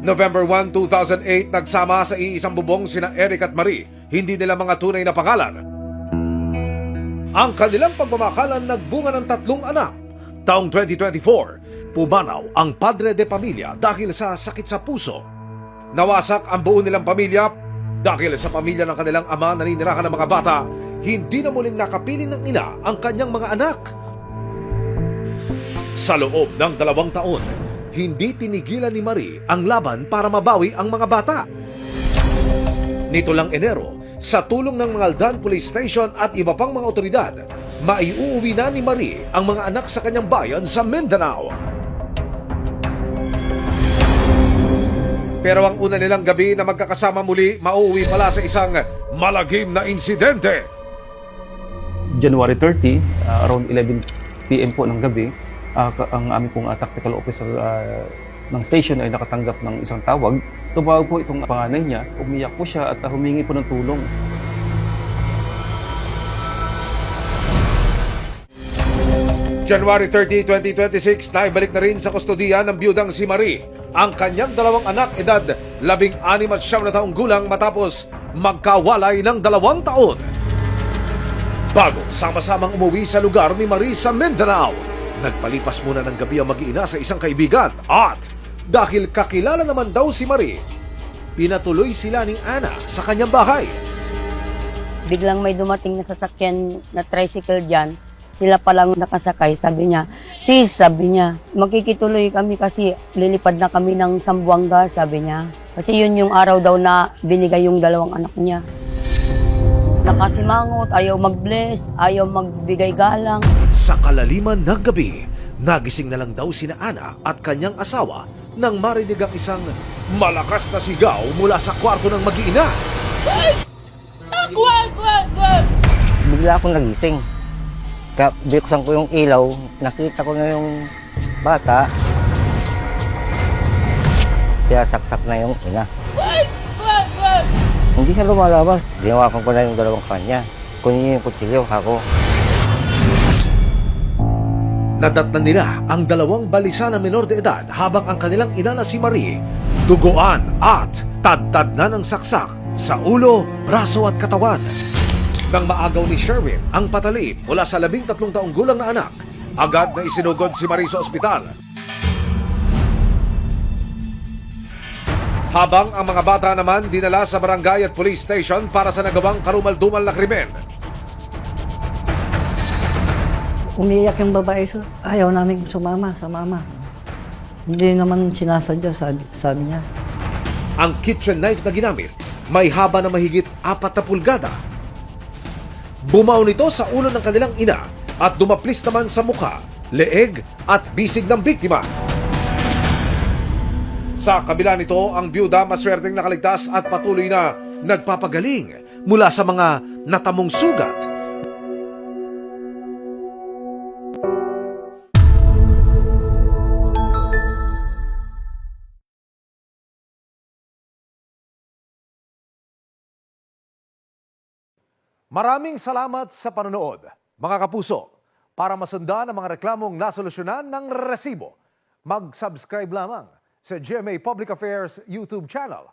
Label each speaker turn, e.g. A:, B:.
A: November 1, 2008, nagsama sa iisang bubong sina Eric at Marie, hindi nila mga tunay na pangalan. Ang kanilang pagmamakalan nagbunga ng 3 anak. Taong 2024, pumanaw ang padre de pamilya dahil sa sakit sa puso. Nawasak ang buo nilang pamilya dahil sa pamilya ng kanilang ama naninirahan ng mga bata, hindi na muling nakapiling ng ina ang kanyang mga anak. Sa loob ng 2 taon, hindi tinigilan ni Marie ang laban para mabawi ang mga bata. Nito lang Enero, sa tulong ng Mangaldan Police Station at iba pang mga otoridad, maiuuwi na ni Marie ang mga anak sa kanyang bayan sa Mindanao. Pero ang una nilang gabi na magkakasama muli, mauuwi pala sa isang malagim na insidente.
B: January 30, around 11 PM po ng gabi, ang aming pong tactical officer ng station ay nakatanggap ng isang tawag. Tumawag po itong panganay niya, umiyak po siya at humingi po ng tulong.
A: January 30, 2026, naibalik na rin sa kustodiya ng biyudang si Marie ang kanyang 2 anak, edad 16 at 9 na taong gulang matapos magkawalay ng 2 taon. Bago sama-samang umuwi sa lugar ni Marie sa Mindanao, nagpalipas muna ng gabi ang mag-iina sa isang kaibigan at dahil kakilala naman daw si Marie, pinatuloy sila ni Ana sa kanyang bahay.
C: Biglang may dumating na sasakyan na tricycle dyan. Sila palang nakasakay. Sabi niya, sis, sabi niya, makikituloy kami kasi lilipad na kami ng Zamboanga, sabi niya. Kasi yun yung araw daw na binigay yung 2 anak niya. Nakasimangot, ayaw mag-bless, ayaw magbigay galang.
A: Sa kalaliman ng gabi, nagising na lang daw sina Ana at kanyang asawa nang marinig ang isang malakas na sigaw mula sa kwarto ng mag-iina.
D: Wag! Bigla akong nagising. Binuksan ko yung ilaw, nakita ko na yung bata. Sinasaksak na yung ina. Wag! Hindi siya lumalabas. Ginawakan ko na yung 2 kanya. Kunin yung kutsilyo, ako.
A: Nadatnan nila ang 2 balisa na menor de edad habang ang kanilang ina na si Marie duguan at tad-tad na ng saksak sa ulo, braso at katawan. Nang maagaw ni Sherwin ang patali mula sa 13 taong gulang na anak, agad na isinugod si Marie sa ospital. Habang ang mga bata naman dinala sa barangay at police station para sa nagawang karumal-dumal na krimen.
E: Umiiyak yung babae, so ayaw namin sumama sa mama. Hindi naman sinasadya, sabi niya.
A: Ang kitchen knife na ginamit may haba na mahigit 4 na pulgada. Bumaon ito sa ulo ng kanilang ina at dumaplis naman sa mukha, leeg at bisig ng biktima. Sa kabila nito, ang byuda maswerteng nakaligtas at patuloy na nagpapagaling mula sa mga natamong sugat. Maraming salamat sa panonood, mga kapuso. Para masundan ang mga reklamong nasolusyonan ng resibo, mag-subscribe lamang sa GMA Public Affairs YouTube channel